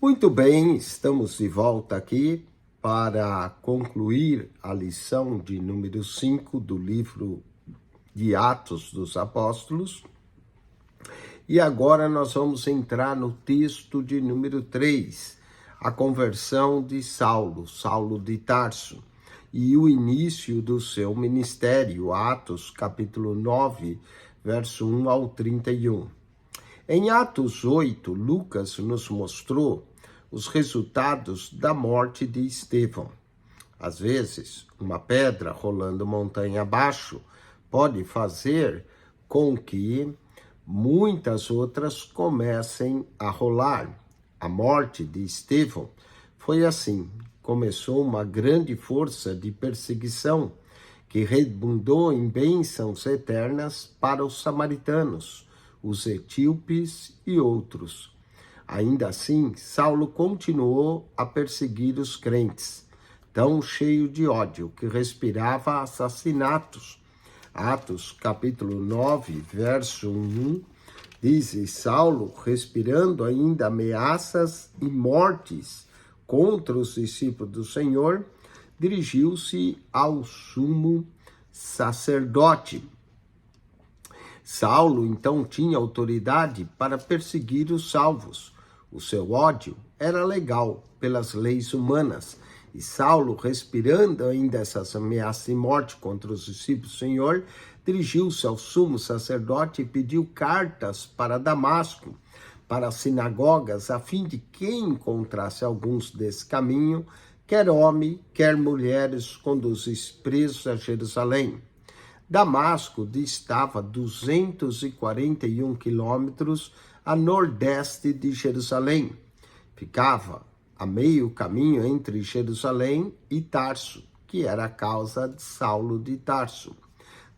Muito bem, estamos de volta aqui para concluir a lição de número 5 do livro de Atos dos Apóstolos. E agora nós vamos entrar no texto de número 3, a conversão de Saulo de Tarso, e o início do seu ministério, Atos capítulo 9, verso 1 ao 31. Em Atos 8, Lucas nos mostrou os resultados da morte de Estevão. Às vezes, uma pedra rolando montanha abaixo pode fazer com que muitas outras comecem a rolar. A morte de Estevão foi assim. Começou uma grande força de perseguição que redundou em bênçãos eternas para os samaritanos, os etíopes e outros. Ainda assim, Saulo continuou a perseguir os crentes, tão cheio de ódio que respirava assassinatos. Atos capítulo 9, verso 1, diz: Saulo, respirando ainda ameaças e mortes contra os discípulos do Senhor, dirigiu-se ao sumo sacerdote. Saulo, então, tinha autoridade para perseguir os salvos. O seu ódio era legal pelas leis humanas. E Saulo, respirando ainda essas ameaças de morte contra os discípulos do Senhor, dirigiu-se ao sumo sacerdote e pediu cartas para Damasco, para as sinagogas, a fim de quem encontrasse alguns desse caminho, quer homem, quer mulheres, conduzisse presos a Jerusalém. Damasco distava 241 quilômetros a nordeste de Jerusalém. Ficava a meio caminho entre Jerusalém e Tarso, que era a causa de Saulo de Tarso.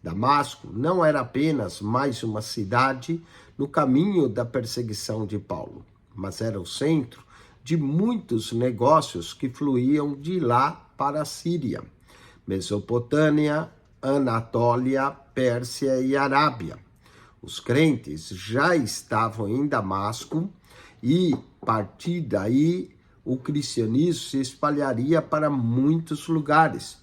Damasco não era apenas mais uma cidade no caminho da perseguição de Paulo, mas era o centro de muitos negócios que fluíam de lá para a Síria, Mesopotâmia, Anatólia, Pérsia e Arábia. Os crentes já estavam em Damasco e, a partir daí, o cristianismo se espalharia para muitos lugares.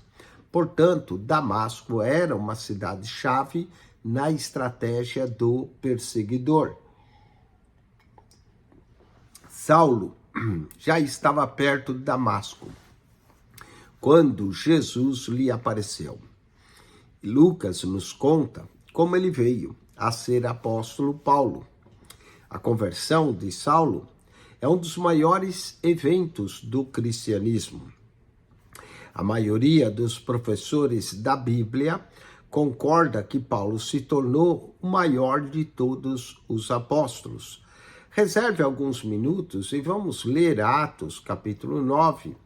Portanto, Damasco era uma cidade-chave na estratégia do perseguidor. Saulo já estava perto de Damasco quando Jesus lhe apareceu. Lucas nos conta como ele veio a ser apóstolo Paulo. A conversão de Saulo é um dos maiores eventos do cristianismo. A maioria dos professores da Bíblia concorda que Paulo se tornou o maior de todos os apóstolos. Reserve alguns minutos e vamos ler Atos capítulo 9,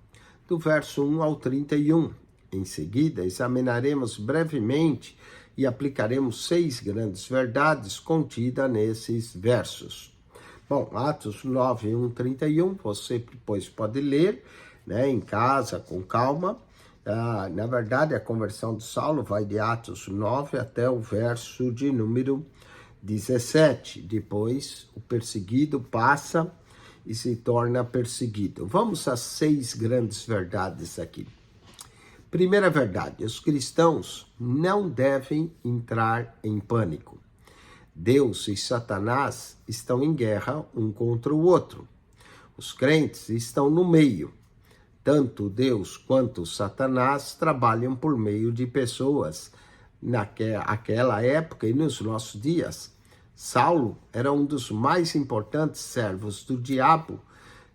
do verso 1 ao 31. Em seguida, examinaremos brevemente e aplicaremos 6 grandes verdades contidas nesses versos. Bom, Atos 9, 1, 31, você depois pode ler, em casa, com calma. Na verdade, a conversão de Saulo vai de Atos 9 até o verso de número 17. Depois, o perseguido passa e se torna perseguido. Vamos às 6 grandes verdades aqui. Primeira verdade: os cristãos não devem entrar em pânico. Deus e Satanás estão em guerra um contra o outro. Os crentes estão no meio. Tanto Deus quanto Satanás trabalham por meio de pessoas naquela época e nos nossos dias. Saulo era um dos mais importantes servos do diabo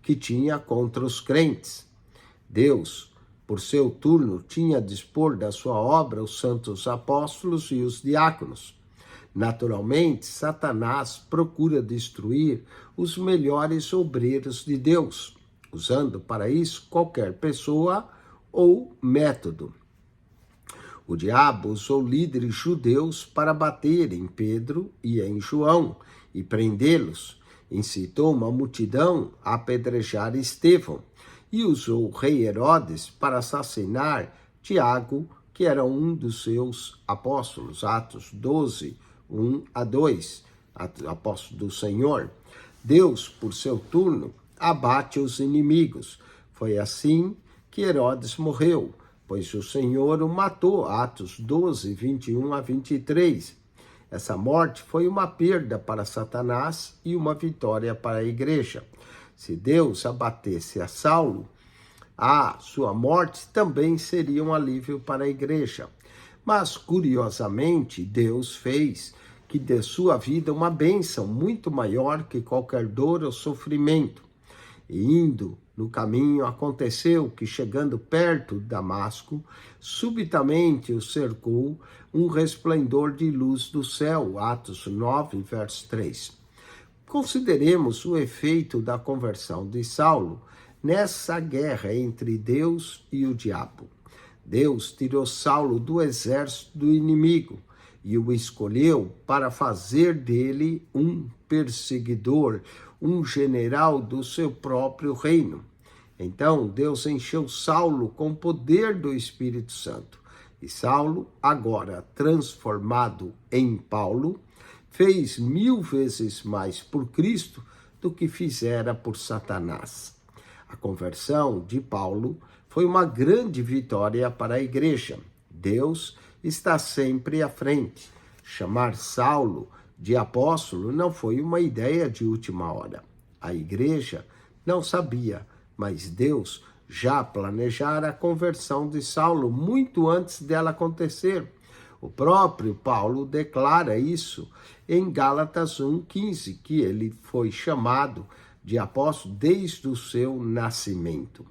que tinha contra os crentes. Deus, por seu turno, tinha a dispor da sua obra os santos apóstolos e os diáconos. Naturalmente, Satanás procura destruir os melhores obreiros de Deus, usando para isso qualquer pessoa ou método. O diabo usou líderes judeus para bater em Pedro e em João e prendê-los. Incitou uma multidão a apedrejar Estevão e usou o rei Herodes para assassinar Tiago, que era um dos seus apóstolos. Atos 12, 1 a 2, apóstolo do Senhor. Deus, por seu turno, abate os inimigos. Foi assim que Herodes morreu, pois o Senhor o matou. Atos 12, 21 a 23. Essa morte foi uma perda para Satanás e uma vitória para a igreja. Se Deus abatesse a Saulo, a sua morte também seria um alívio para a igreja. Mas, curiosamente, Deus fez que de sua vida uma bênção muito maior que qualquer dor ou sofrimento. E indo no caminho, aconteceu que, chegando perto de Damasco, subitamente o cercou um resplendor de luz do céu. Atos 9, verso 3. Consideremos o efeito da conversão de Saulo nessa guerra entre Deus e o diabo. Deus tirou Saulo do exército do inimigo e o escolheu para fazer dele um perseguidor, um general do seu próprio reino. Então Deus encheu Saulo com o poder do Espírito Santo. E Saulo, agora transformado em Paulo, fez 1000 vezes mais por Cristo do que fizera por Satanás. A conversão de Paulo foi uma grande vitória para a igreja. Deus está sempre à frente. Chamar Saulo de apóstolo não foi uma ideia de última hora. A igreja não sabia, mas Deus já planejara a conversão de Saulo muito antes dela acontecer. O próprio Paulo declara isso em Gálatas 1,15, que ele foi chamado de apóstolo desde o seu nascimento.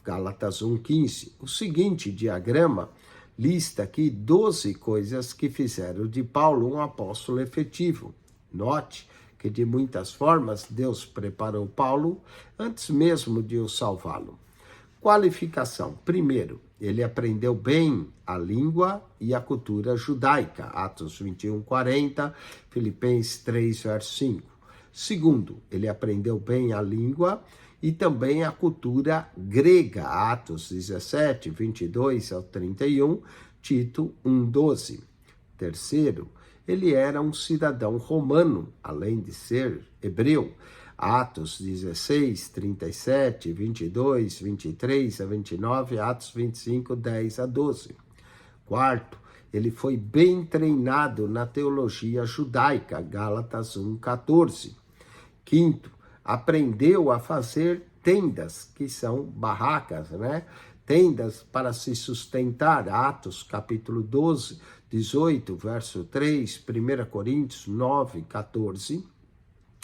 Gálatas 1,15. O seguinte diagrama lista aqui 12 coisas que fizeram de Paulo um apóstolo efetivo. Note que de muitas formas Deus preparou Paulo antes mesmo de o salvá-lo. Qualificação. Primeiro, ele aprendeu bem a língua e a cultura judaica. Atos 21, 40, Filipenses 3, verso 5. Segundo, ele aprendeu bem a língua e também a cultura grega. Atos 17, 22 ao 31, Tito 1, 12. Terceiro, ele era um cidadão romano, além de ser hebreu. Atos 16, 37, 22, 23 a 29, Atos 25, 10 a 12. Quarto, ele foi bem treinado na teologia judaica, Gálatas 1, 14. Quinto, aprendeu a fazer tendas, que são barracas, né? Tendas para se sustentar, Atos capítulo 12, 18, verso 3, 1 Coríntios 9, 14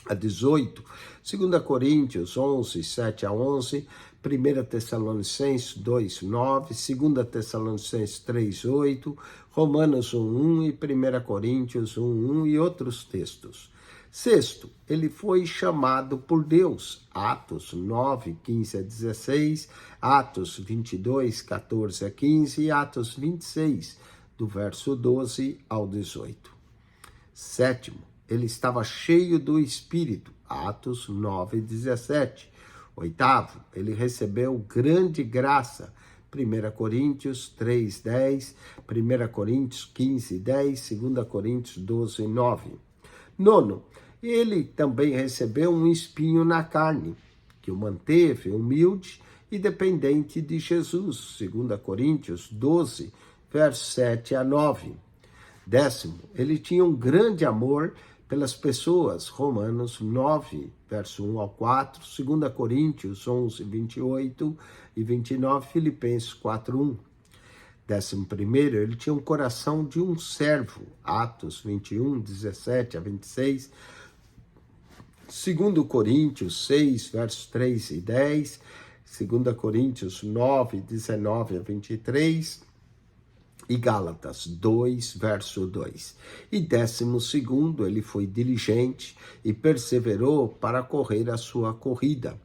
a 18, 2 Coríntios 11, 7 a 11, 1 Tessalonicenses 2, 9, 2 Tessalonicenses 3, 8, Romanos 1, 1 e 1 Coríntios 1, 1 e outros textos. Sexto, ele foi chamado por Deus, Atos 9, 15 a 16, Atos 22, 14 a 15 e Atos 26, do verso 12 ao 18. Sétimo, ele estava cheio do Espírito, Atos 9, 17. Oitavo, ele recebeu grande graça, 1 Coríntios 3, 10, 1 Coríntios 15, 10, 2 Coríntios 12, 9. Nono, ele também recebeu um espinho na carne, que o manteve humilde e dependente de Jesus, 2 Coríntios 12, versos 7 a 9. Décimo, ele tinha um grande amor pelas pessoas, Romanos 9, verso 1 ao 4, 2 Coríntios 11, 28 e 29, Filipenses 4, 1. 11º, ele tinha um coração de um servo, Atos 21, 17 a 26, 2 Coríntios 6, versos 3 e 10, 2 Coríntios 9, 19 a 23 e Gálatas 2, verso 2. E 12º, ele foi diligente e perseverou para correr a sua corrida.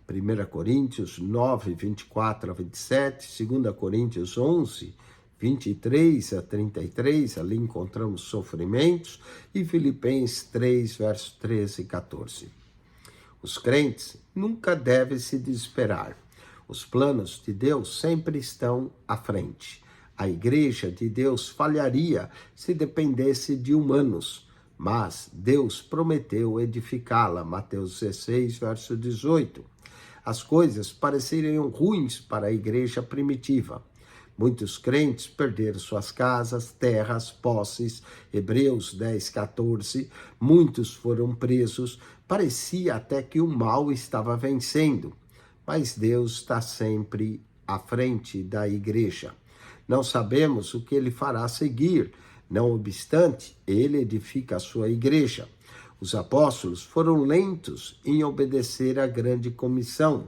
1 Coríntios 9, 24 a 27, 2 Coríntios 11, 23 a 33, ali encontramos sofrimentos, e Filipenses 3, versos 13 e 14. Os crentes nunca devem se desesperar. Os planos de Deus sempre estão à frente. A igreja de Deus falharia se dependesse de humanos. mas Deus prometeu edificá-la. Mateus 16, verso 18. As coisas pareceriam ruins para a igreja primitiva. Muitos crentes perderam suas casas, terras, posses. Hebreus 10, 14. Muitos foram presos. Parecia até que o mal estava vencendo. Mas Deus está sempre à frente da igreja. Não sabemos o que ele fará a seguir. Não obstante, ele edifica a sua igreja. Os apóstolos foram lentos em obedecer à grande comissão.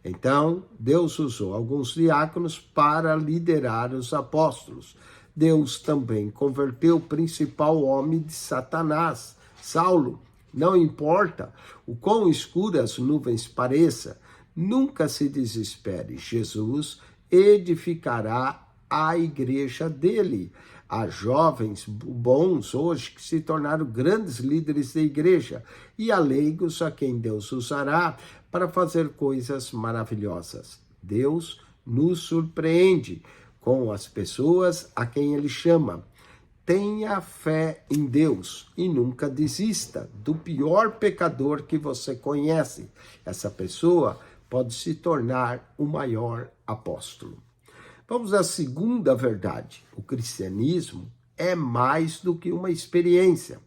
Então, Deus usou alguns diáconos para liderar os apóstolos. Deus também converteu o principal homem de Satanás, Saulo. Não importa o quão escuras as nuvens pareçam, nunca se desespere. Jesus edificará a igreja dele. Há jovens bons hoje que se tornaram grandes líderes da igreja e há leigos a quem Deus usará para fazer coisas maravilhosas. Deus nos surpreende com as pessoas a quem ele chama. Tenha fé em Deus e nunca desista do pior pecador que você conhece. Essa pessoa pode se tornar o maior apóstolo. Vamos à segunda verdade. O cristianismo é mais do que uma experiência.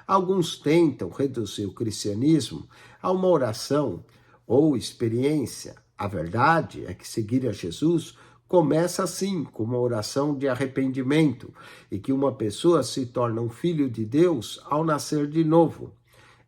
Alguns tentam reduzir o cristianismo a uma oração ou experiência. A verdade é que seguir a Jesus começa assim, com uma oração de arrependimento, e que uma pessoa se torna um filho de Deus ao nascer de novo.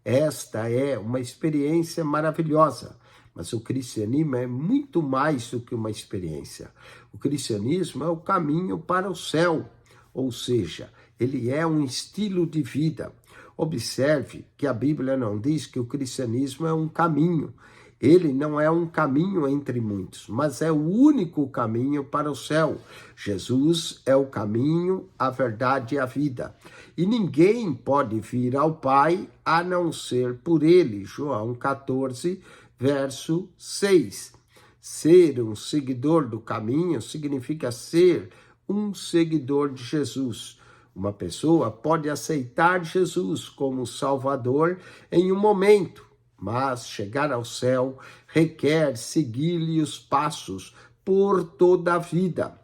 Esta é uma experiência maravilhosa. Mas o cristianismo é muito mais do que uma experiência. O cristianismo é o caminho para o céu, ou seja, ele é um estilo de vida. Observe que a Bíblia não diz que o cristianismo é um caminho. Ele não é um caminho entre muitos, mas é o único caminho para o céu. Jesus é o caminho, a verdade e a vida. E ninguém pode vir ao Pai a não ser por ele. João 14, verso 6. Ser um seguidor do caminho significa ser um seguidor de Jesus. Uma pessoa pode aceitar Jesus como Salvador em um momento, mas chegar ao céu requer seguir-lhe os passos por toda a vida.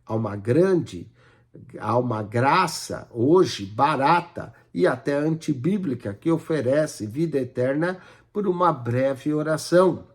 Há uma graça hoje barata e até antibíblica que oferece vida eterna por uma breve oração.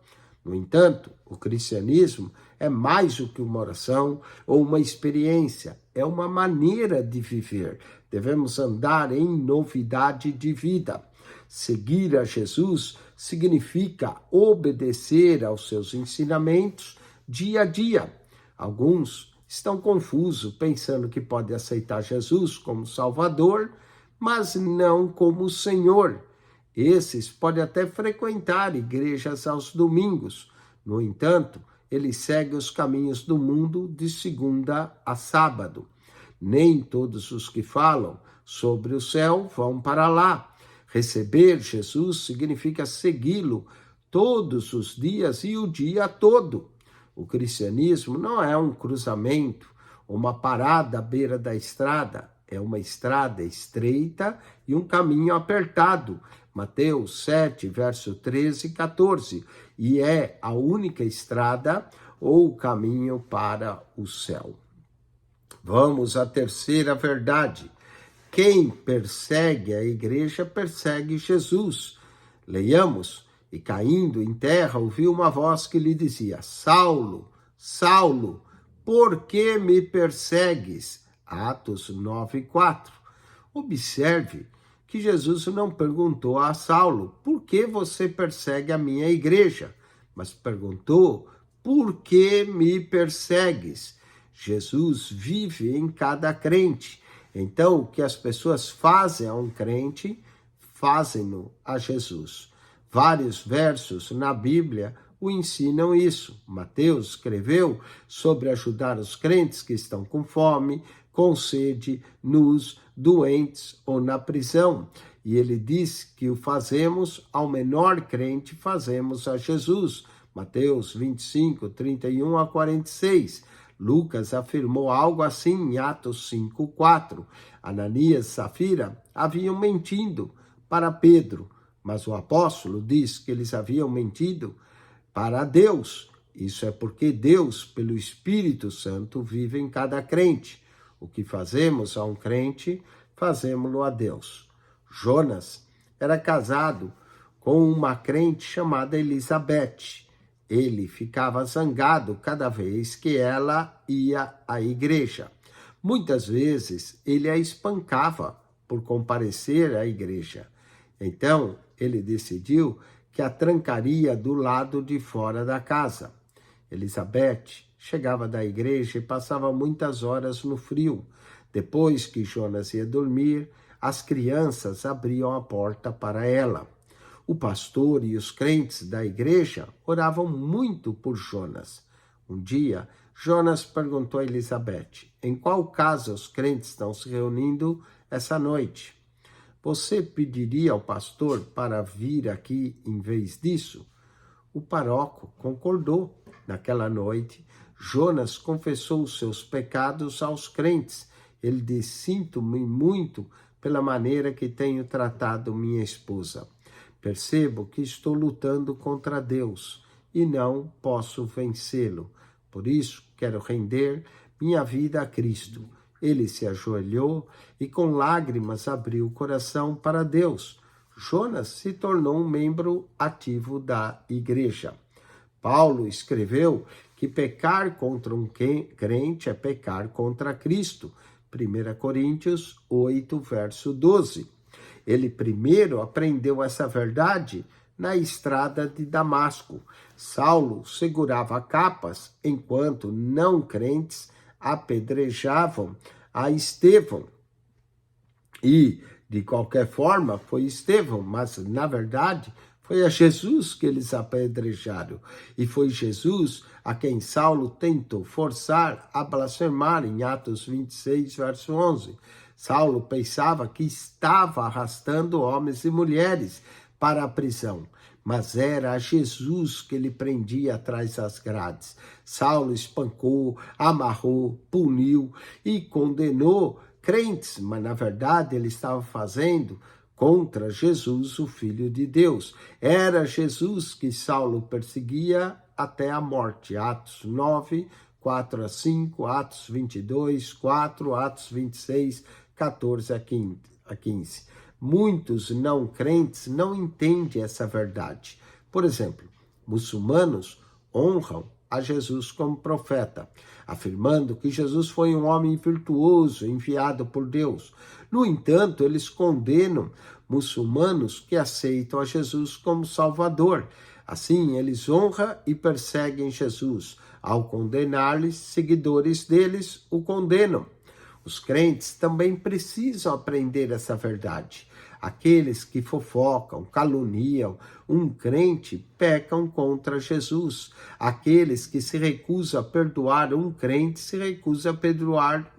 No entanto, o cristianismo é mais do que uma oração ou uma experiência, é uma maneira de viver. Devemos andar em novidade de vida. Seguir a Jesus significa obedecer aos seus ensinamentos dia a dia. Alguns estão confusos, pensando que podem aceitar Jesus como Salvador, mas não como Senhor. Esses podem até frequentar igrejas aos domingos. No entanto, eles seguem os caminhos do mundo de segunda a sábado. Nem todos os que falam sobre o céu vão para lá. Receber Jesus significa segui-lo todos os dias e o dia todo. O cristianismo não é um cruzamento, uma parada à beira da estrada. É uma estrada estreita e um caminho apertado. Mateus 7, verso 13 e 14. E é a única estrada ou caminho para o céu. Vamos à terceira verdade. Quem persegue a igreja persegue Jesus. Leiamos. E caindo em terra, ouviu uma voz que lhe dizia: Saulo, Saulo, por que me persegues? Atos 9:4. Observe que Jesus não perguntou a Saulo: por que você persegue a minha igreja? Mas perguntou: por que me persegues? Jesus vive em cada crente. Então, o que as pessoas fazem a um crente, fazem-no a Jesus. Vários versos na Bíblia o ensinam isso. Mateus escreveu sobre ajudar os crentes que estão com fome, com sede, nus, doentes ou na prisão. E ele diz que o fazemos ao menor crente, fazemos a Jesus. Mateus 25, 31 a 46. Lucas afirmou algo assim em Atos 5:4. Ananias e Safira haviam mentido para Pedro, mas o apóstolo diz que eles haviam mentido para Deus. Isso é porque Deus, pelo Espírito Santo, vive em cada crente. O que fazemos a um crente, fazemos-lo a Deus. Jonas era casado com uma crente chamada Elizabeth. Ele ficava zangado cada vez que ela ia à igreja. Muitas vezes ele a espancava por comparecer à igreja. Então ele decidiu que a trancaria do lado de fora da casa. Elizabeth chegava da igreja e passava muitas horas no frio. Depois que Jonas ia dormir, as crianças abriam a porta para ela. O pastor e os crentes da igreja oravam muito por Jonas. Um dia, Jonas perguntou a Elizabeth: em qual casa os crentes estão se reunindo essa noite? Você pediria ao pastor para vir aqui em vez disso? O paróquio concordou. Naquela noite, Jonas confessou os seus pecados aos crentes. Ele disse: sinto-me muito pela maneira que tenho tratado minha esposa. Percebo que estou lutando contra Deus e não posso vencê-lo. Por isso, quero render minha vida a Cristo. Ele se ajoelhou e com lágrimas abriu o coração para Deus. Jonas se tornou um membro ativo da igreja. Paulo escreveu que pecar contra um crente é pecar contra Cristo. 1 Coríntios 8, verso 12. Ele primeiro aprendeu essa verdade na estrada de Damasco. Saulo segurava capas enquanto não crentes apedrejavam a Estevão. E, de qualquer forma, foi Estevão, mas, na verdade, foi a Jesus que eles apedrejaram. E foi Jesus a quem Saulo tentou forçar a blasfemar em Atos 26, verso 11. Saulo pensava que estava arrastando homens e mulheres para a prisão, mas era a Jesus que ele prendia atrás das grades. Saulo espancou, amarrou, puniu e condenou crentes, mas na verdade ele estava fazendo contra Jesus, o Filho de Deus. Era Jesus que Saulo perseguia até a morte. Atos 9, 4 a 5, Atos 22, 4, Atos 26, 14 a 15. Muitos não crentes não entendem essa verdade. Por exemplo, muçulmanos honram a Jesus como profeta, afirmando que Jesus foi um homem virtuoso enviado por Deus. No entanto, eles condenam muçulmanos que aceitam a Jesus como Salvador. Assim, eles honram e perseguem Jesus. Ao condenar-lhes, seguidores deles o condenam. Os crentes também precisam aprender essa verdade. Aqueles que fofocam, caluniam um crente pecam contra Jesus. Aqueles que se recusam a perdoar um crente se recusam a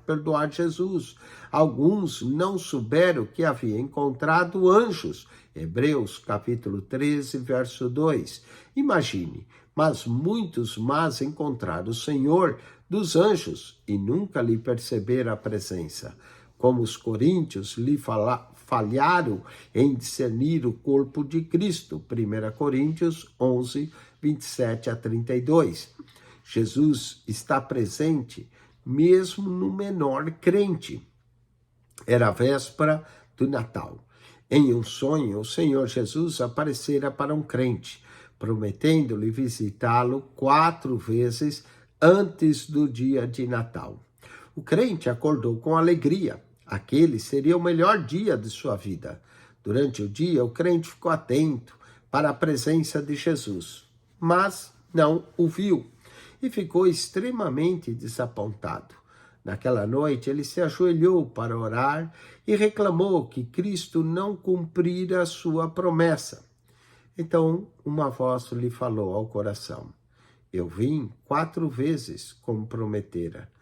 perdoar Jesus. Alguns não souberam que havia encontrado anjos. Hebreus capítulo 13, verso 2. Imagine, mas muitos mais encontraram o Senhor dos anjos e nunca lhe perceberam a presença. Como os coríntios lhe falharam em discernir o corpo de Cristo. 1 Coríntios 11, 27 a 32. Jesus está presente mesmo no menor crente. Era a véspera do Natal. Em um sonho, o Senhor Jesus aparecera para um crente, prometendo-lhe visitá-lo 4 vezes antes do dia de Natal. O crente acordou com alegria. Aquele seria o melhor dia de sua vida. Durante o dia, o crente ficou atento para a presença de Jesus, mas não o viu e ficou extremamente desapontado. Naquela noite, ele se ajoelhou para orar e reclamou que Cristo não cumprira a sua promessa. Então, uma voz lhe falou ao coração: eu vim 4 vezes como prometera.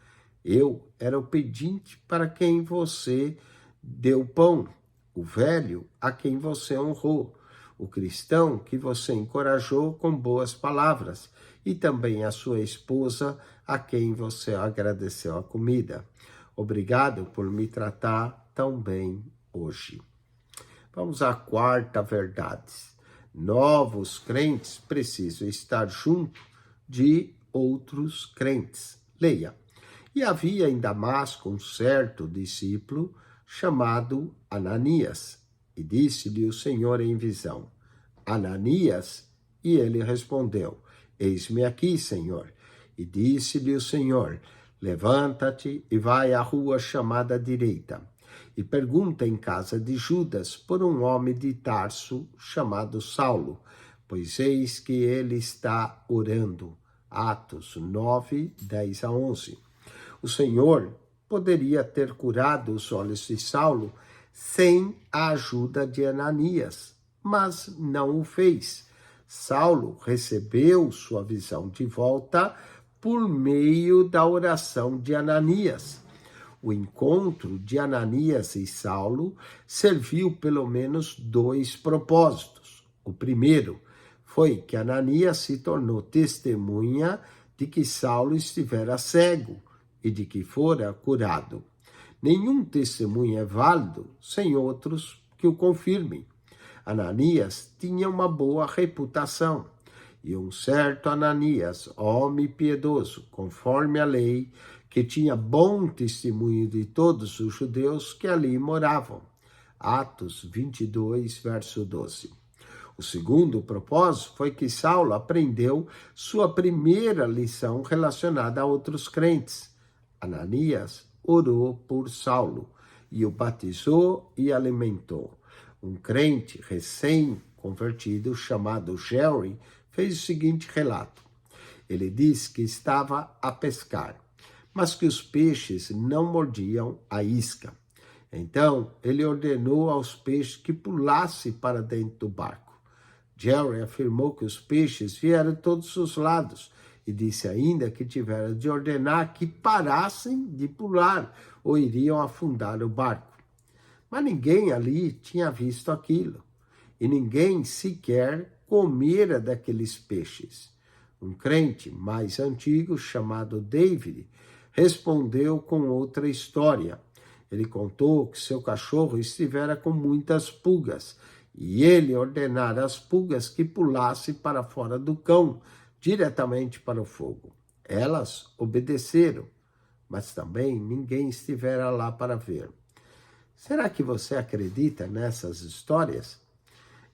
Eu era o pedinte para quem você deu pão, o velho a quem você honrou. o cristão que você encorajou com boas palavras, e também a sua esposa, a quem você agradeceu a comida. Obrigado por me tratar tão bem hoje. Vamos à quarta verdade. Novos crentes precisam estar junto de outros crentes. Leia. E havia em Damasco um certo discípulo chamado Ananias. E disse-lhe o Senhor em visão: Ananias? E ele respondeu: Eis-me aqui, Senhor. E disse-lhe o Senhor: Levanta-te e vai à rua chamada direita, e pergunta em casa de Judas por um homem de Tarso chamado Saulo, pois eis que ele está orando. Atos 9, 10 a 11. O Senhor poderia ter curado os olhos de Saulo sem a ajuda de Ananias, mas não o fez. Saulo recebeu sua visão de volta por meio da oração de Ananias. O encontro de Ananias e Saulo serviu pelo menos 2 propósitos. O primeiro foi que Ananias se tornou testemunha de que Saulo estivera cego e de que fora curado. Nenhum testemunho é válido sem outros que o confirmem. Ananias tinha uma boa reputação, e um certo Ananias, homem piedoso, conforme a lei, que tinha bom testemunho de todos os judeus que ali moravam. Atos 22, verso 12. O segundo propósito foi que Saulo aprendeu sua primeira lição relacionada a outros crentes. Ananias orou por Saulo e o batizou e alimentou. Um crente recém-convertido chamado Jerry fez o seguinte relato. Ele disse que estava a pescar, mas que os peixes não mordiam a isca. Então, ele ordenou aos peixes que pulassem para dentro do barco. Jerry afirmou que os peixes vieram de todos os lados e disse ainda que tivera de ordenar que parassem de pular ou iriam afundar o barco. Mas ninguém ali tinha visto aquilo, e ninguém sequer comera daqueles peixes. Um crente mais antigo, chamado David, respondeu com outra história. Ele contou que seu cachorro estivera com muitas pulgas, e ele ordenara às pulgas que pulassem para fora do cão, diretamente para o fogo. Elas obedeceram, mas também ninguém estivera lá para ver. Será que você acredita nessas histórias?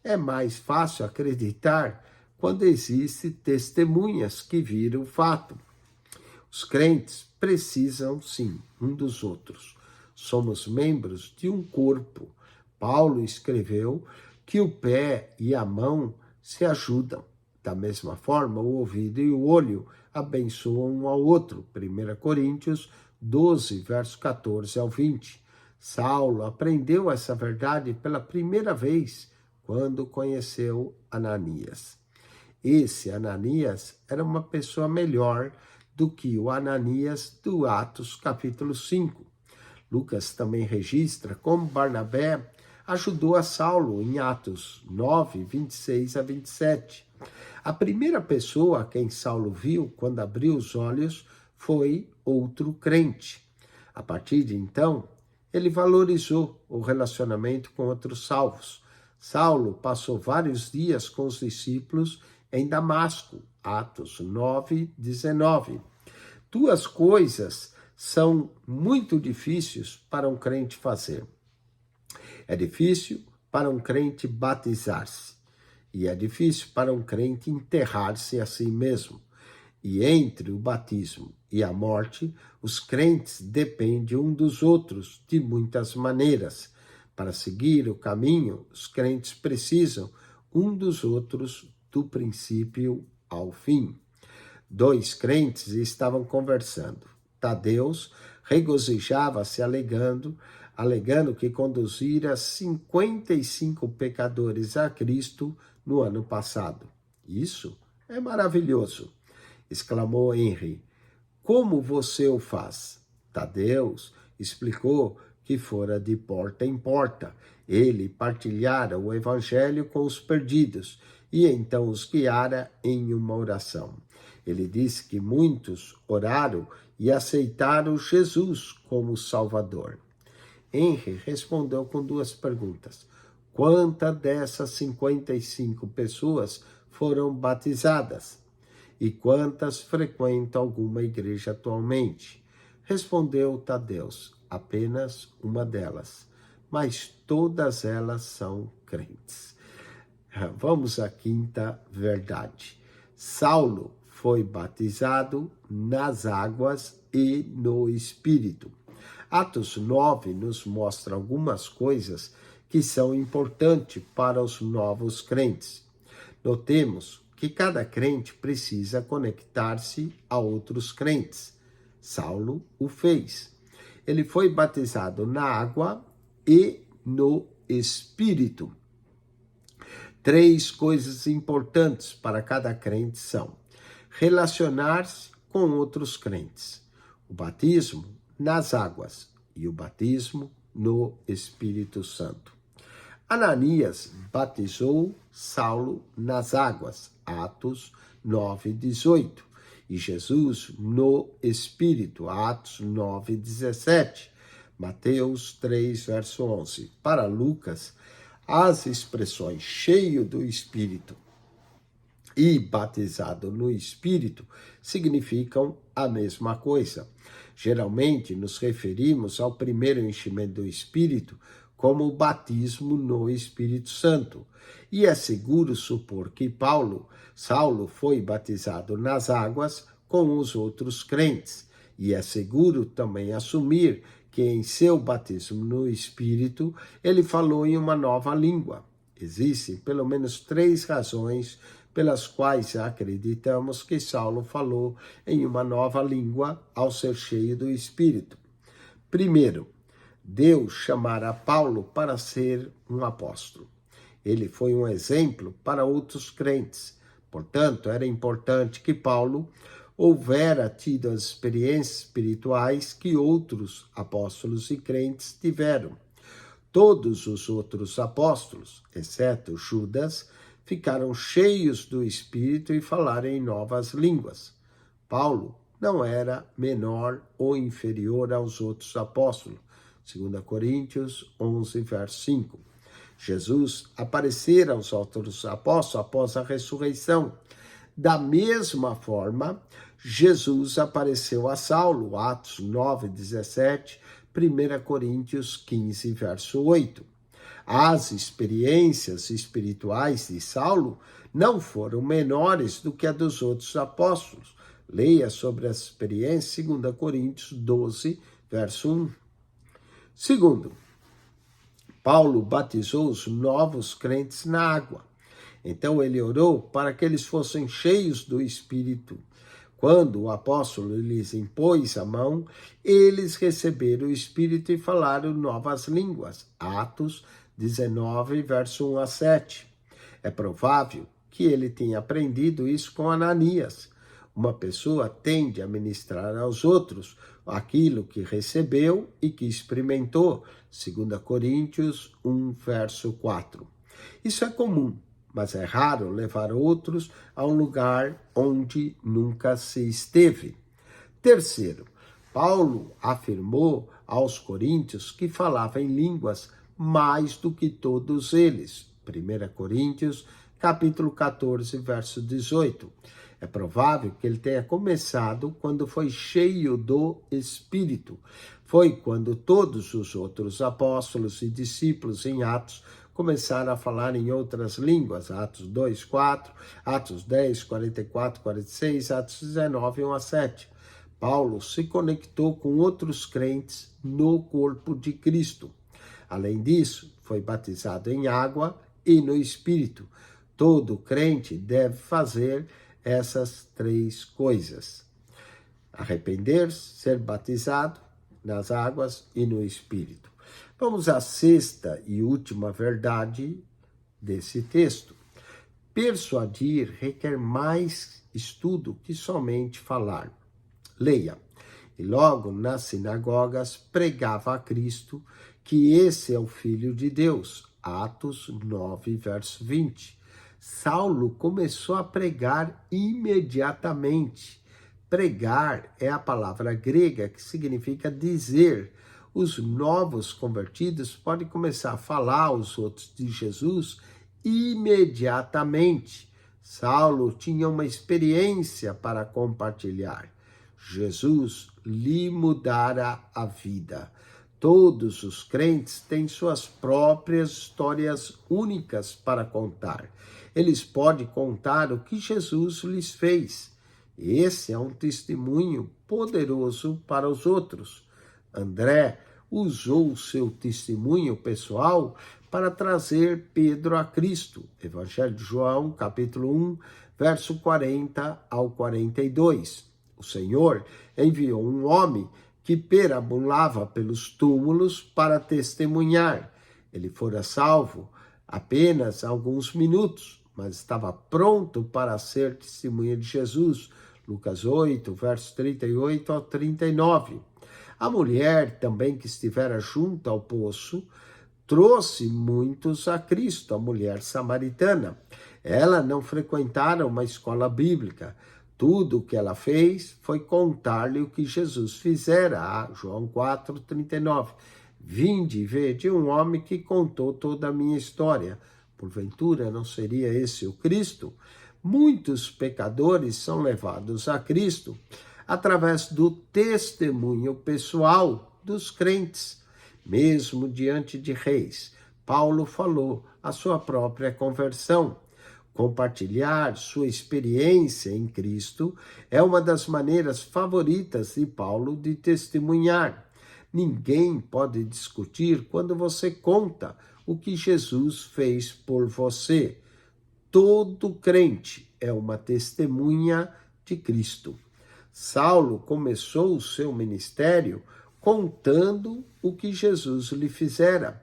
É mais fácil acreditar quando existem testemunhas que viram o fato. Os crentes precisam, sim, um dos outros. Somos membros de um corpo. Paulo escreveu que o pé e a mão se ajudam. Da mesma forma, o ouvido e o olho abençoam um ao outro. 1 Coríntios 12, verso 14 ao 20. Saulo aprendeu essa verdade pela primeira vez quando conheceu Ananias. Esse Ananias era uma pessoa melhor do que o Ananias do Atos capítulo 5. Lucas também registra como Barnabé ajudou a Saulo em Atos 9, 26 a 27. A primeira pessoa a quem Saulo viu quando abriu os olhos foi outro crente. A partir de então, ele valorizou o relacionamento com outros salvos. Saulo passou vários dias com os discípulos em Damasco, Atos 9, 19. 2 coisas são muito difíceis para um crente fazer. É difícil para um crente batizar-se, e é difícil para um crente enterrar-se a si mesmo. E entre o batismo e a morte, os crentes dependem um dos outros de muitas maneiras. Para seguir o caminho, os crentes precisam um dos outros do princípio ao fim. 2 crentes estavam conversando. Tadeus regozijava-se alegando que conduzira 55 pecadores a Cristo no ano passado. Isso é maravilhoso, exclamou Henry. Como você o faz? Tadeus explicou que fora de porta em porta. Ele partilhara o evangelho com os perdidos e então os guiara em uma oração. Ele disse que muitos oraram e aceitaram Jesus como Salvador. Henry respondeu com duas perguntas. Quantas dessas 55 pessoas foram batizadas? E quantas frequentam alguma igreja atualmente? Respondeu Tadeus, apenas uma delas, mas todas elas são crentes. Vamos à quinta verdade. Saulo foi batizado nas águas e no Espírito. Atos 9 nos mostra algumas coisas que são importantes para os novos crentes. Notemos que cada crente precisa conectar-se a outros crentes. Saulo o fez. Ele foi batizado na água e no Espírito. 3 coisas importantes para cada crente são: relacionar-se com outros crentes, o batismo nas águas e o batismo no Espírito Santo. Ananias batizou Saulo nas águas, Atos 9:18, e Jesus no Espírito, Atos 9:17, Mateus 3, verso 11. Para Lucas, as expressões cheio do Espírito e batizado no Espírito significam a mesma coisa. Geralmente nos referimos ao primeiro enchimento do Espírito como o batismo no Espírito Santo. E é seguro supor que Saulo foi batizado nas águas com os outros crentes. E é seguro também assumir que em seu batismo no Espírito ele falou em uma nova língua. Existem pelo menos 3 razões pelas quais acreditamos que Saulo falou em uma nova língua ao ser cheio do Espírito. Primeiro, Deus chamara Paulo para ser um apóstolo. Ele foi um exemplo para outros crentes. Portanto, era importante que Paulo houvera tido as experiências espirituais que outros apóstolos e crentes tiveram. Todos os outros apóstolos, exceto Judas, ficaram cheios do Espírito e falaram em novas línguas. Paulo não era menor ou inferior aos outros apóstolos. 2 Coríntios 11, verso 5. Jesus aparecera aos outros apóstolos após a ressurreição. Da mesma forma, Jesus apareceu a Saulo, Atos 9, 17, 1 Coríntios 15, verso 8. As experiências espirituais de Saulo não foram menores do que a dos outros apóstolos. Leia sobre as experiências 2 Coríntios 12, verso 1. Segundo, Paulo batizou os novos crentes na água. Então ele orou para que eles fossem cheios do Espírito. Quando o apóstolo lhes impôs a mão, eles receberam o Espírito e falaram novas línguas. Atos 19, verso 1 a 7. É provável que ele tenha aprendido isso com Ananias. Uma pessoa tende a ministrar aos outros aquilo que recebeu e que experimentou. 2 Coríntios 1, verso 4. Isso é comum, mas é raro levar outros a um lugar onde nunca se esteve. Terceiro, Paulo afirmou aos coríntios que falava em línguas mais do que todos eles. 1 Coríntios, capítulo 14, verso 18. É provável que ele tenha começado quando foi cheio do Espírito. Foi quando todos os outros apóstolos e discípulos em Atos começaram a falar em outras línguas. Atos 2, 4, Atos 10, 44, 46, Atos 19, 1 a 7. Paulo se conectou com outros crentes no corpo de Cristo. Além disso, foi batizado em água e no Espírito. Todo crente deve fazer essas 3 coisas: arrepender-se, ser batizado nas águas e no Espírito. Vamos à 6ª e última verdade desse texto. Persuadir requer mais estudo que somente falar. Leia. e logo nas sinagogas pregava a Cristo, que esse é o Filho de Deus. Atos 9, verso 20. Saulo começou a pregar imediatamente. Pregar é a palavra grega que significa dizer. Os novos convertidos podem começar a falar aos outros de Jesus imediatamente. Saulo tinha uma experiência para compartilhar. Jesus lhe mudara a vida. Todos os crentes têm suas próprias histórias únicas para contar. Eles podem contar o que Jesus lhes fez. Esse é um testemunho poderoso para os outros. André usou seu testemunho pessoal para trazer Pedro a Cristo. Evangelho de João, capítulo 1, verso 40 ao 42. O Senhor enviou um homem que perambulava pelos túmulos para testemunhar. Ele fora salvo apenas alguns minutos, mas estava pronto para ser testemunha de Jesus. Lucas 8, versos 38 ao 39. A mulher também que estivera junto ao poço trouxe muitos a Cristo, a mulher samaritana. Ela não frequentara uma escola bíblica. Tudo o que ela fez foi contar-lhe o que Jesus fizera. João 4, 39. Vinde e vede um homem que contou toda a minha história. Porventura não seria esse o Cristo? Muitos pecadores são levados a Cristo através do testemunho pessoal dos crentes. Mesmo diante de reis, Paulo falou a sua própria conversão. Compartilhar sua experiência em Cristo é uma das maneiras favoritas de Paulo de testemunhar. Ninguém pode discutir quando você conta o que Jesus fez por você. Todo crente é uma testemunha de Cristo. Saulo começou o seu ministério contando o que Jesus lhe fizera,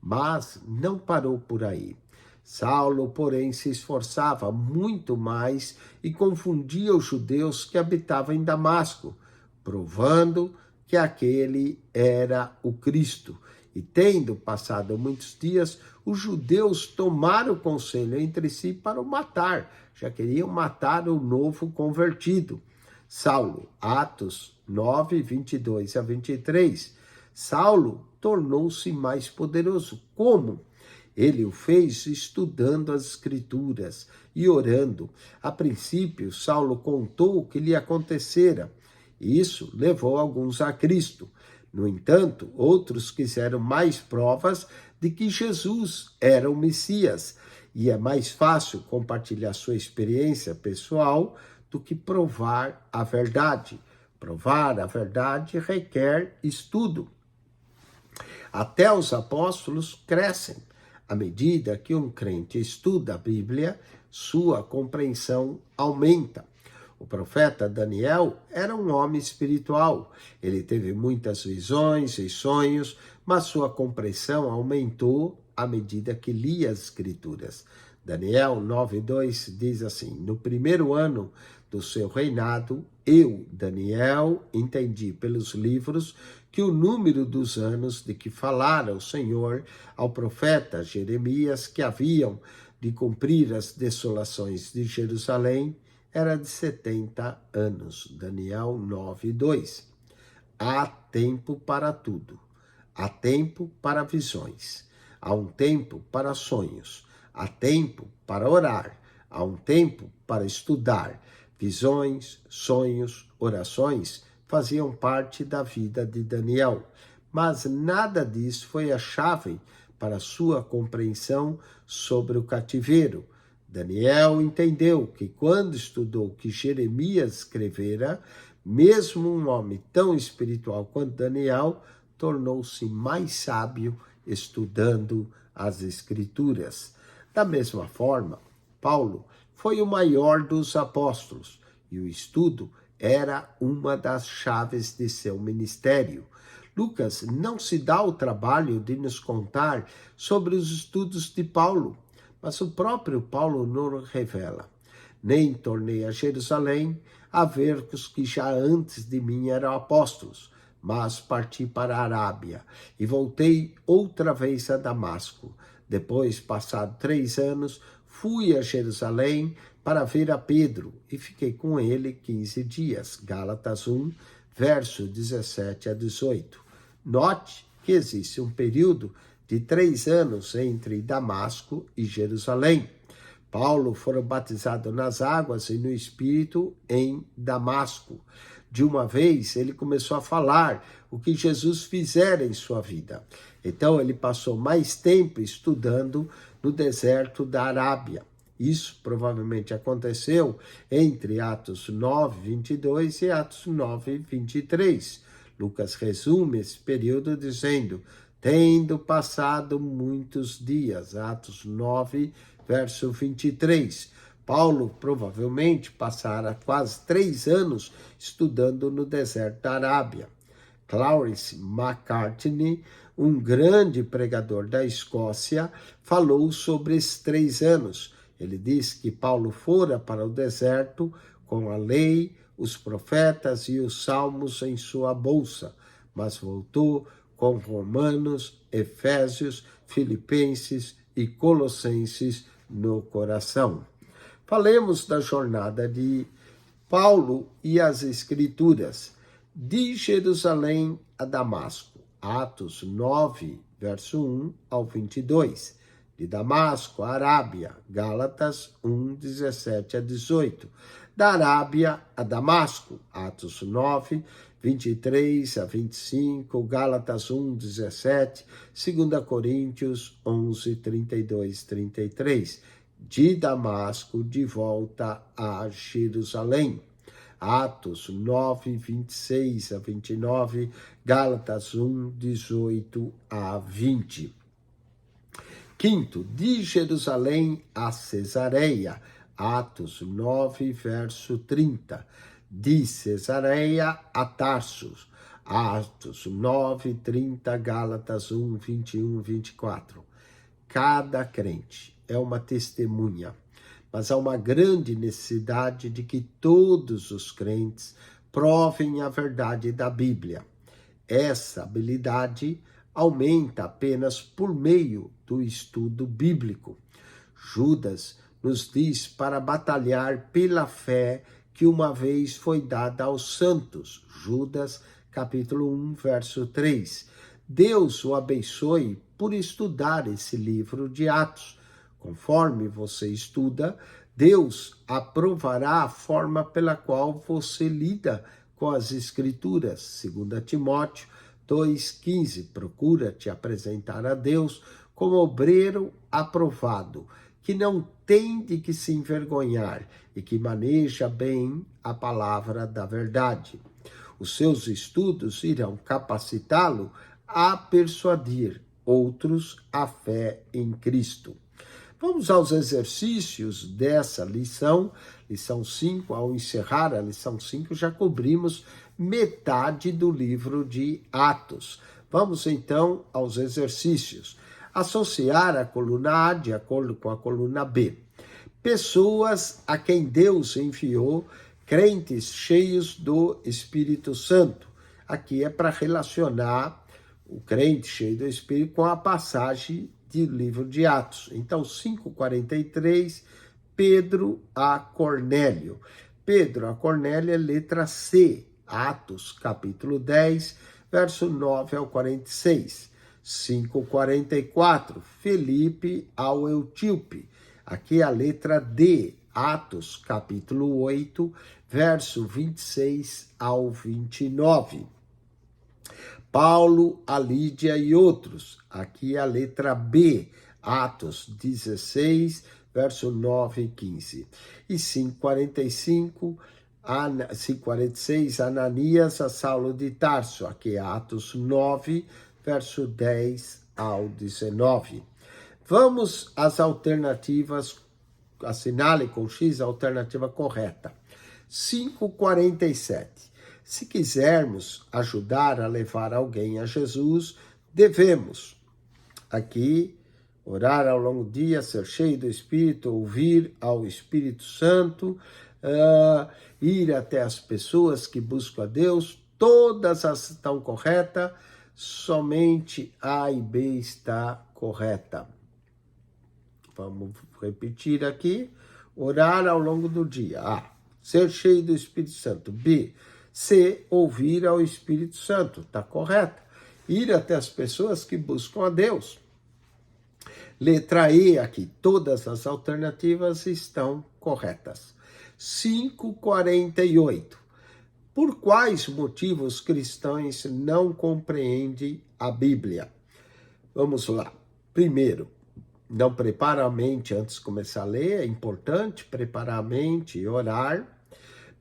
mas não parou por aí. Saulo, porém, se esforçava muito mais e confundia os judeus que habitavam em Damasco, provando que aquele era o Cristo. E tendo passado muitos dias, os judeus tomaram conselho entre si para o matar. Já queriam matar o novo convertido. Saulo, Atos 9, 22 a 23. Saulo tornou-se mais poderoso. Como? Ele o fez estudando as Escrituras e orando. A princípio, Saulo contou o que lhe acontecera. Isso levou alguns a Cristo. No entanto, outros quiseram mais provas de que Jesus era o Messias. E é mais fácil compartilhar sua experiência pessoal do que provar a verdade. Provar a verdade requer estudo. Até os apóstolos crescem. À medida que um crente estuda a Bíblia, sua compreensão aumenta. O profeta Daniel era um homem espiritual. Ele teve muitas visões e sonhos, mas sua compreensão aumentou à medida que lia as Escrituras. Daniel 9:2 diz assim: no primeiro ano do seu reinado, eu, Daniel, entendi pelos livros que o número dos anos de que falara o Senhor ao profeta Jeremias, que haviam de cumprir as desolações de Jerusalém, era de 70 anos. Daniel 9:2. Há tempo para tudo. Há tempo para visões. Há um tempo para sonhos. Há tempo para orar. Há um tempo para estudar. Visões, sonhos, orações faziam parte da vida de Daniel, mas nada disso foi a chave para sua compreensão sobre o cativeiro. Daniel entendeu que quando estudou o que Jeremias escrevera, mesmo um homem tão espiritual quanto Daniel tornou-se mais sábio estudando as Escrituras. Da mesma forma, Paulo foi o maior dos apóstolos e o estudo era uma das chaves de seu ministério. Lucas não se dá o trabalho de nos contar sobre os estudos de Paulo, mas o próprio Paulo nos revela. Nem tornei a Jerusalém, a ver com os que já antes de mim eram apóstolos, mas parti para a Arábia e voltei outra vez a Damasco. Depois, passado 3 anos, fui a Jerusalém para ver a Pedro e fiquei com ele 15 dias. Gálatas 1, verso 17 a 18. Note que existe um período de 3 anos entre Damasco e Jerusalém. Paulo foi batizado nas águas e no Espírito em Damasco. De uma vez, ele começou a falar o que Jesus fizera em sua vida. Então, ele passou mais tempo estudando no deserto da Arábia. Isso provavelmente aconteceu entre Atos 9, 22 e Atos 9, 23. Lucas resume esse período dizendo: tendo passado muitos dias. Atos 9, verso 23. Paulo provavelmente passara quase 3 anos estudando no deserto da Arábia. Clarence Macartney, um grande pregador da Escócia, falou sobre esses 3 anos. Ele diz que Paulo fora para o deserto com a lei, os profetas e os salmos em sua bolsa, mas voltou com Romanos, Efésios, Filipenses e Colossenses no coração. Falemos da jornada de Paulo e as Escrituras. De Jerusalém a Damasco, Atos 9, verso 1 ao 22. De Damasco a Arábia, Gálatas 1, 17 a 18. Da Arábia a Damasco, Atos 9, 23 a 25, Gálatas 1, 17, 2 Coríntios 11, 32, 33. De Damasco, de volta a Jerusalém. Atos 9, 26 a 29, Gálatas 1, 18 a 20. Quinto, de Jerusalém a Cesareia, Atos 9, verso 30. De Cesareia a Tarsus, Atos 9, 30, Gálatas 1, 21, 24. Cada crente é uma testemunha, mas há uma grande necessidade de que todos os crentes provem a verdade da Bíblia. Essa habilidade aumenta apenas por meio do estudo bíblico. Judas nos diz para batalhar pela fé que uma vez foi dada aos santos. Judas, capítulo 1, verso 3. Deus o abençoe por estudar esse livro de Atos. Conforme você estuda, Deus aprovará a forma pela qual você lida com as Escrituras. 2 Timóteo 2,15. Procura te apresentar a Deus como obreiro aprovado, que não tem de que se envergonhar e que maneja bem a palavra da verdade. Os seus estudos irão capacitá-lo a persuadir outros à fé em Cristo. Vamos aos exercícios dessa lição 5. Ao encerrar a lição 5, já cobrimos metade do livro de Atos. Vamos então aos exercícios. Associar a coluna A de acordo com a coluna B. Pessoas a quem Deus enviou, crentes cheios do Espírito Santo. Aqui é para relacionar o crente cheio do Espírito com a passagem do livro de Atos. Então, 5:43, Pedro a Cornélio. Pedro a Cornélio é letra C. Atos, capítulo 10, verso 9 ao 46. 5:44, Felipe ao Eutíope. Aqui é a letra D. Atos, capítulo 8, verso 26 ao 29. Paulo, a Lídia e outros. Aqui é a letra B, Atos 16, verso 9 e 15. E 5:46, Ananias a Saulo de Tarso. Aqui é Atos 9, verso 10 ao 19. Vamos às alternativas. Assinale com X a alternativa correta. 5:47. Se quisermos ajudar a levar alguém a Jesus, devemos, aqui, orar ao longo do dia, ser cheio do Espírito, ouvir ao Espírito Santo, ir até as pessoas que buscam a Deus, todas as estão corretas, somente A e B está correta. Vamos repetir aqui. Orar ao longo do dia. A. Ser cheio do Espírito Santo. B. C. Ouvir ao Espírito Santo. Está correto. Ir até as pessoas que buscam a Deus. Letra E aqui. Todas as alternativas estão corretas. 5:48. Por quais motivos cristãos não compreendem a Bíblia? Vamos lá. Primeiro, não prepara a mente antes de começar a ler, é importante preparar a mente e orar.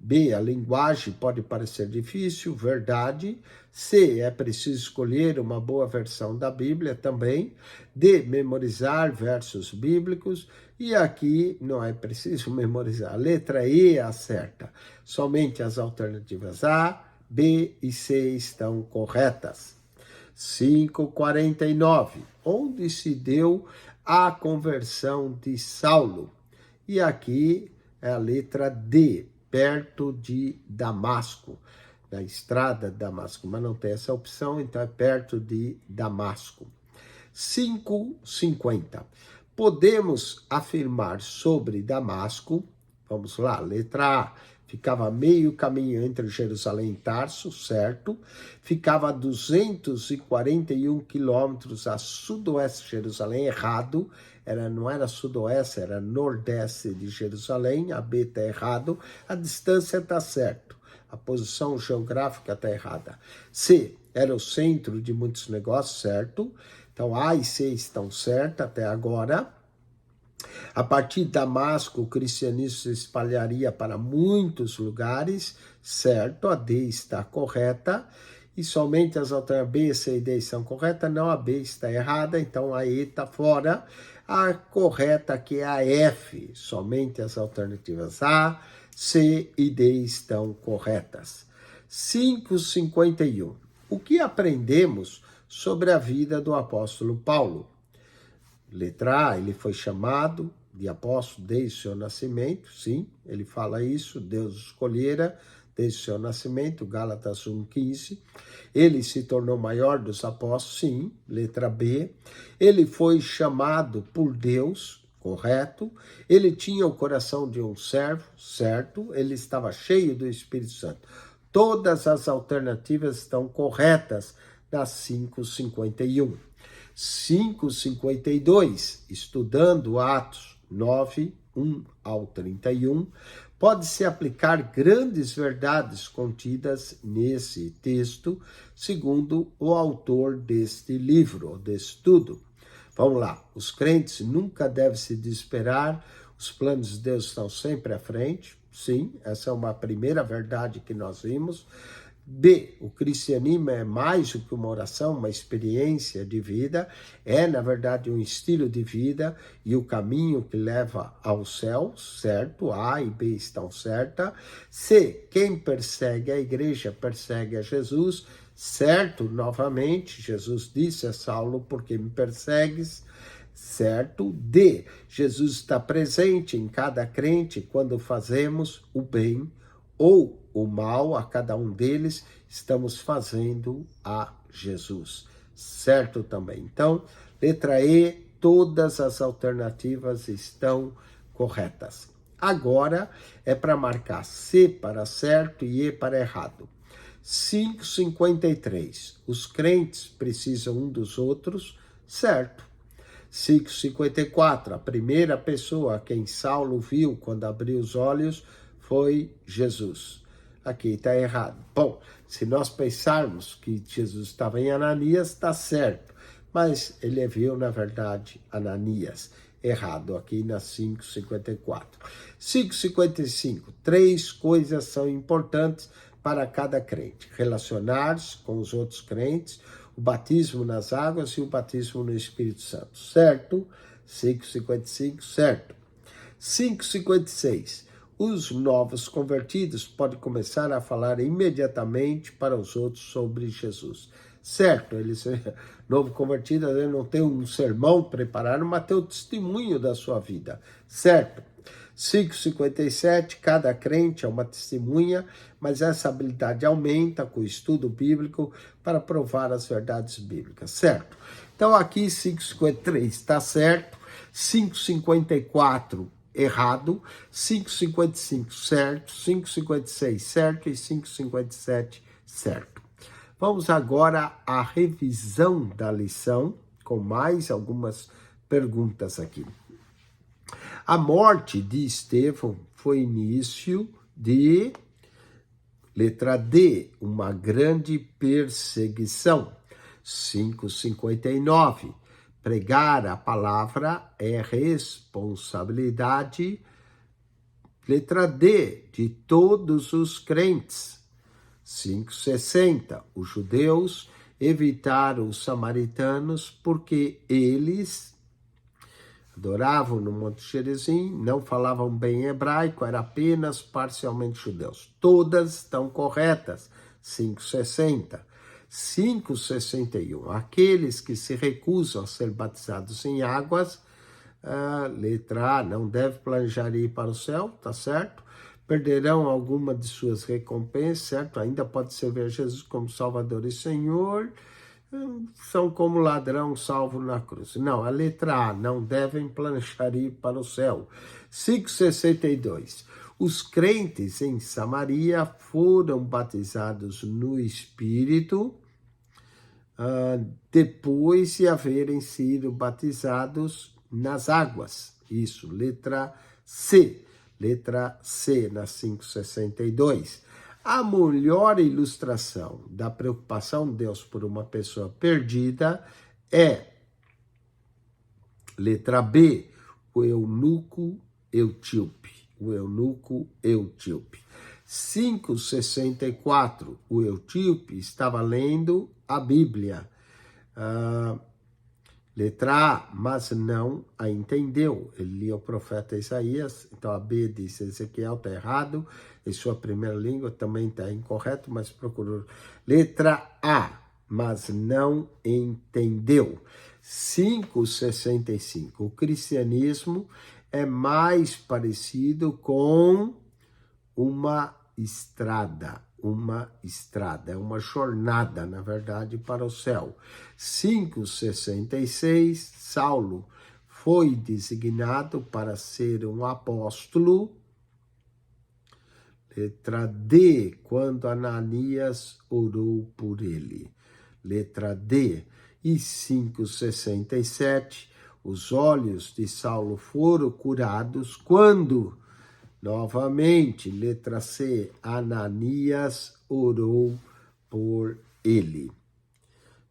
B, a linguagem pode parecer difícil, verdade. C, é preciso escolher uma boa versão da Bíblia também. D, memorizar versos bíblicos. E aqui não é preciso memorizar. A letra E acerta. Somente as alternativas A, B e C estão corretas. 5:49. Onde se deu a conversão de Saulo? E aqui é a letra D, perto de Damasco, na estrada de Damasco, mas não tem essa opção, então é perto de Damasco. 5:50. Podemos afirmar sobre Damasco, vamos lá, letra A, ficava meio caminho entre Jerusalém e Tarso, certo? Ficava a 241 quilômetros a sudoeste de Jerusalém, errado. Não era sudoeste, era nordeste de Jerusalém, a B está errado. A distância está certo, a posição geográfica está errada. C, era o centro de muitos negócios, certo? Então A e C estão certas até agora. A partir de Damasco, o cristianismo se espalharia para muitos lugares, certo? A D está correta. E somente as alternativas B, C e D estão corretas. Não, a B está errada, então a E está fora. A correta aqui é a F. Somente as alternativas A, C e D estão corretas. 5:51. O que aprendemos sobre a vida do apóstolo Paulo? Letra A, ele foi chamado de apóstolo desde o seu nascimento, sim, ele fala isso, Deus escolhera desde o seu nascimento, Gálatas 1:15. Ele se tornou maior dos apóstolos, sim, letra B. Ele foi chamado por Deus, correto. Ele tinha o coração de um servo, certo. Ele estava cheio do Espírito Santo. Todas as alternativas estão corretas nas 5:51. 5:52, estudando Atos 9:1-31, pode-se aplicar grandes verdades contidas nesse texto, segundo o autor deste livro, deste estudo. Vamos lá, os crentes nunca devem se desesperar, os planos de Deus estão sempre à frente, sim, essa é uma primeira verdade que nós vimos. B, o cristianismo é mais do que uma oração, uma experiência de vida, é na verdade um estilo de vida e o caminho que leva ao céu, certo? A e B estão certas. C, quem persegue a igreja persegue a Jesus, certo? Novamente, Jesus disse a Saulo, por que me persegues? Certo? D, Jesus está presente em cada crente quando fazemos o bem ou o mal, a cada um deles, estamos fazendo a Jesus. Certo também. Então, letra E, todas as alternativas estão corretas. Agora é para marcar C para certo e E para errado. 5:53. Os crentes precisam um dos outros, certo. 5:54. A primeira pessoa a quem Saulo viu quando abriu os olhos foi Jesus. Aqui está errado. Bom, se nós pensarmos que Jesus estava em Ananias, está certo. Mas ele viu, na verdade, Ananias. Errado aqui na 5:54. 5:55. 3 coisas são importantes para cada crente. Relacionar-se com os outros crentes, o batismo nas águas e o batismo no Espírito Santo. Certo? 5:55, certo. 5:56. Os novos convertidos podem começar a falar imediatamente para os outros sobre Jesus. Certo, novo convertido, ele não tem um sermão preparado, mas tem o testemunho da sua vida. Certo. 5,57, cada crente é uma testemunha, mas essa habilidade aumenta com o estudo bíblico para provar as verdades bíblicas, certo? Então aqui 5,53 está certo, 5,54 errado, 5,55 certo, 5,56 certo e 5,57 certo. Vamos agora à revisão da lição, com mais algumas perguntas aqui. A morte de Estevão foi início de, letra D, uma grande perseguição. 5,59. Pregar a palavra é responsabilidade, letra D, de todos os crentes. 5,60. Os judeus evitaram os samaritanos porque eles adoravam no Monte Gerizim, não falavam bem hebraico, eram apenas parcialmente judeus. Todas estão corretas. 5,60. 5,61. Aqueles que se recusam a ser batizados em águas, letra A, não deve planejar ir para o céu, tá certo? Perderão alguma de suas recompensas, certo? Ainda pode servir Jesus como Salvador e Senhor, são como ladrão salvo na cruz. Não, a letra A, não devem planejar ir para o céu. 5,62. Os crentes em Samaria foram batizados no Espírito depois de haverem sido batizados nas águas. Isso, letra C. Letra C, na 5,62. A melhor ilustração da preocupação de Deus por uma pessoa perdida é, letra B, o eunuco etíope. O eunuco etíope. 5,64. O etíope estava lendo a Bíblia. Letra A, mas não a entendeu. Ele lia o profeta Isaías, então a B diz Ezequiel está errado, em sua primeira língua também está incorreto, mas procurou. Letra A, mas não entendeu. 5,65. O cristianismo é mais parecido com uma estrada, é uma jornada, na verdade, para o céu. 5,66, Saulo foi designado para ser um apóstolo. Letra D, quando Ananias orou por ele. Letra D. E 5,67, os olhos de Saulo foram curados quando, novamente, letra C, Ananias orou por ele.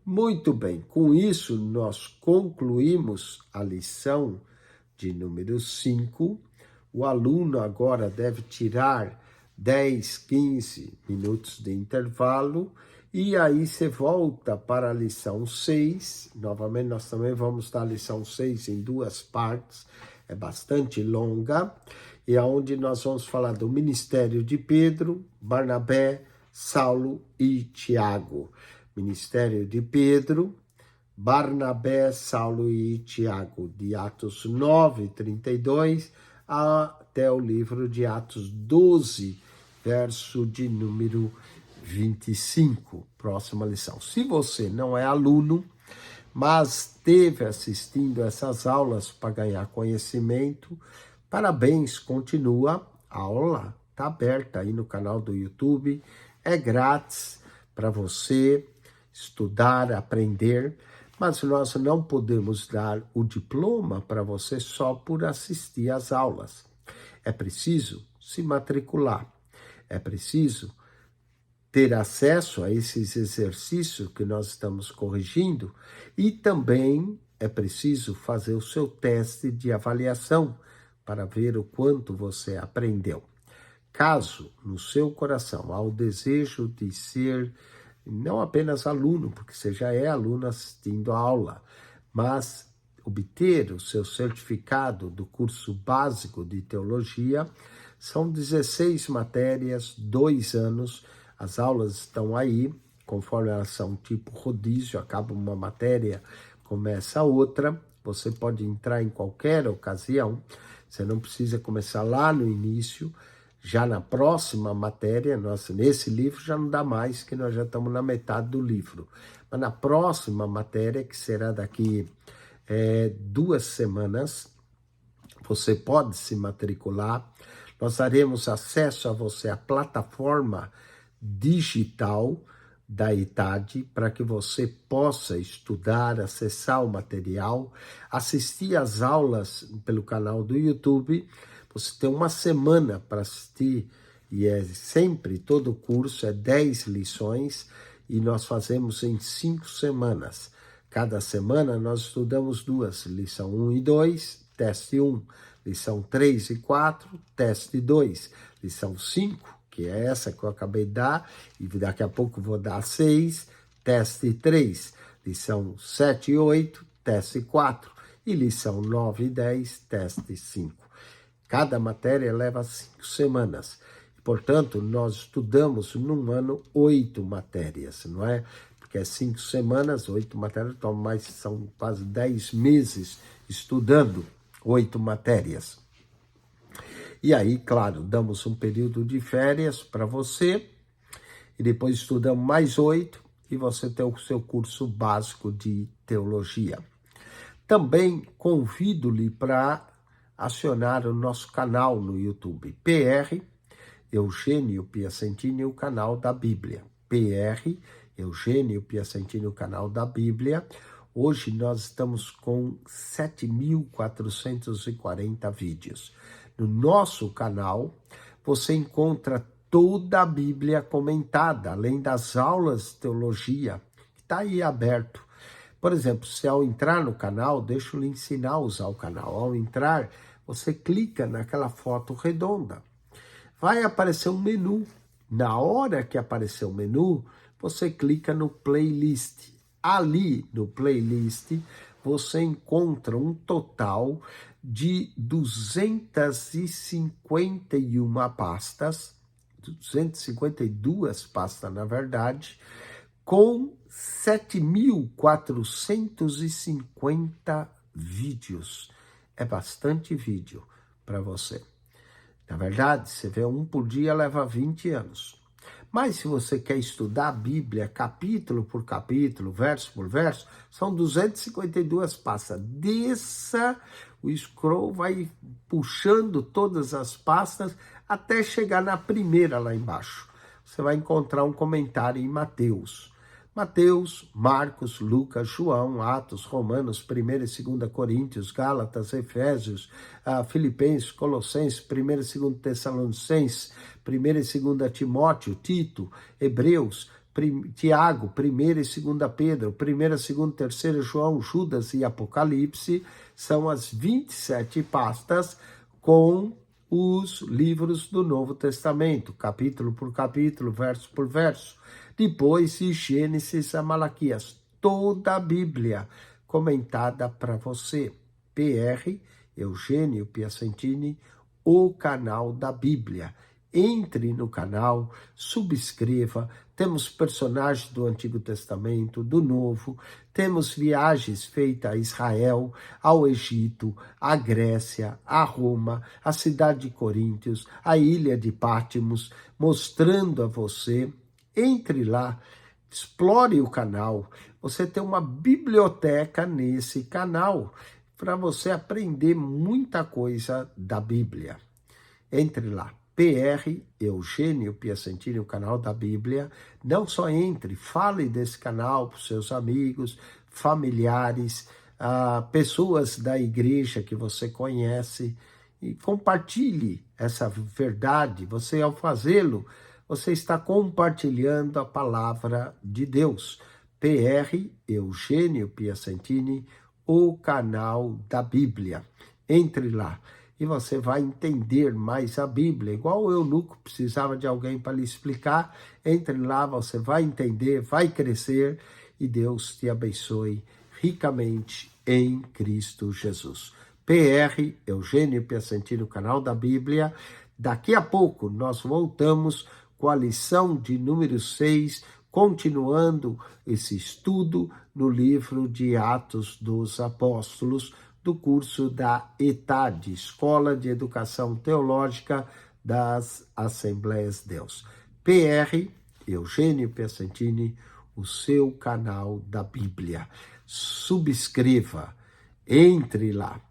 Muito bem, com isso nós concluímos a lição de número 5. O aluno agora deve tirar 10, 15 minutos de intervalo e aí você volta para a lição 6. Novamente, nós também vamos dar a lição 6 em duas partes, é bastante longa, e aonde nós vamos falar do ministério de Pedro, Barnabé, Saulo e Tiago. Ministério de Pedro, Barnabé, Saulo e Tiago, de Atos 9, 32, até o livro de Atos 12, verso de número 25, próxima lição. Se você não é aluno, mas esteve assistindo essas aulas para ganhar conhecimento, parabéns, continua, a aula está aberta aí no canal do YouTube, é grátis para você estudar, aprender, mas nós não podemos dar o diploma para você só por assistir às aulas. É preciso se matricular, é preciso ter acesso a esses exercícios que nós estamos corrigindo e também é preciso fazer o seu teste de avaliação para ver o quanto você aprendeu. Caso no seu coração há o desejo de ser não apenas aluno, porque você já é aluno assistindo a aula, mas obter o seu certificado do curso básico de teologia, são 16 matérias, 2 anos. As aulas estão aí, conforme elas são tipo rodízio, acaba uma matéria, começa outra. Você pode entrar em qualquer ocasião. Você não precisa começar lá no início, já na próxima matéria, nesse livro já não dá mais, que nós já estamos na metade do livro. Mas na próxima matéria, que será daqui 2 semanas, você pode se matricular. Nós daremos acesso a você à plataforma digital da ITAD para que você possa estudar, acessar o material, assistir às aulas pelo canal do YouTube. Você tem 1 semana para assistir e sempre, todo o curso é 10 lições e nós fazemos em 5 semanas. Cada semana nós estudamos 2, lição 1 e 2, teste 1, lição 3 e 4, teste 2, lição 5, que é essa que eu acabei de dar, e daqui a pouco vou dar 6, teste 3, lição 7 e 8, teste 4, e lição 9 e 10, teste 5. Cada matéria leva 5 semanas. Portanto, nós estudamos num ano 8 matérias, não é? Porque é 5 semanas, 8 matérias, então são quase 10 meses estudando 8 matérias. E aí, claro, damos um período de férias para você, e depois estudamos mais 8, e você tem o seu curso básico de teologia. Também convido-lhe para acionar o nosso canal no YouTube, PR Eugênio Piacentini, o canal da Bíblia. PR Eugênio Piacentini, o canal da Bíblia. Hoje nós estamos com 7.440 vídeos. No nosso canal, você encontra toda a Bíblia comentada, além das aulas de teologia, que está aí aberto. Por exemplo, se ao entrar no canal, deixa eu lhe ensinar a usar o canal. Ao entrar, você clica naquela foto redonda. Vai aparecer um menu. Na hora que aparecer o menu, você clica no playlist. Ali no playlist, você encontra um total de 251 pastas, 252 pastas, na verdade, com 7.450 vídeos. É bastante vídeo para você. Na verdade, você vê um por dia, leva 20 anos. Mas se você quer estudar a Bíblia, capítulo por capítulo, verso por verso, são 252 pastas. Desça, o scroll vai puxando todas as pastas até chegar na primeira lá embaixo. Você vai encontrar um comentário em Mateus. Mateus, Marcos, Lucas, João, Atos, Romanos, 1 e 2 Coríntios, Gálatas, Efésios, Filipenses, Colossenses, 1 e 2 Tessalonicenses, 1 e 2 Timóteo, Tito, Hebreus, Tiago, 1 e 2 Pedro, 1 e 2 3 João, Judas e Apocalipse, são as 27 pastas com os livros do Novo Testamento, capítulo por capítulo, verso por verso. Depois de Gênesis a Malaquias, toda a Bíblia comentada para você. PR Eugênio Piacentini, o canal da Bíblia. Entre no canal, subscreva. Temos personagens do Antigo Testamento, do Novo. Temos viagens feitas a Israel, ao Egito, à Grécia, a Roma, a cidade de Coríntios, a ilha de Pátimos, mostrando a você. Entre lá, explore o canal. Você tem uma biblioteca nesse canal para você aprender muita coisa da Bíblia. Entre lá. PR Eugênio Piacentini, o canal da Bíblia. Não só entre, fale desse canal para os seus amigos, familiares, pessoas da igreja que você conhece, e compartilhe essa verdade. Você, ao fazê-lo, você está compartilhando a palavra de Deus. PR Eugênio Piacentini, o canal da Bíblia. Entre lá e você vai entender mais a Bíblia. Igual o eunuco precisava de alguém para lhe explicar. Entre lá, você vai entender, vai crescer e Deus te abençoe ricamente em Cristo Jesus. PR Eugênio Piacentini, o canal da Bíblia. Daqui a pouco nós voltamos com a lição de número 6, continuando esse estudo no livro de Atos dos Apóstolos, do curso da ETAD, Escola de Educação Teológica das Assembleias de Deus. PR Eugênio Piacentini, o seu canal da Bíblia. Subscreva, entre lá,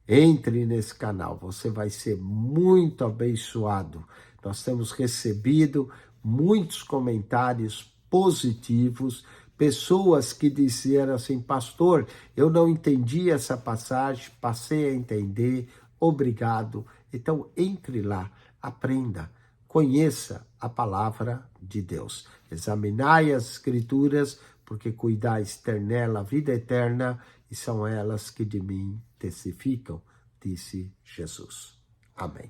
entre nesse canal, você vai ser muito abençoado. Nós temos recebido muitos comentários positivos, pessoas que disseram assim, pastor, eu não entendi essa passagem, passei a entender, obrigado. Então, entre lá, aprenda, conheça a palavra de Deus. Examinai as escrituras, porque cuidais ter nela a vida eterna, e são elas que de mim testificam, disse Jesus. Amém.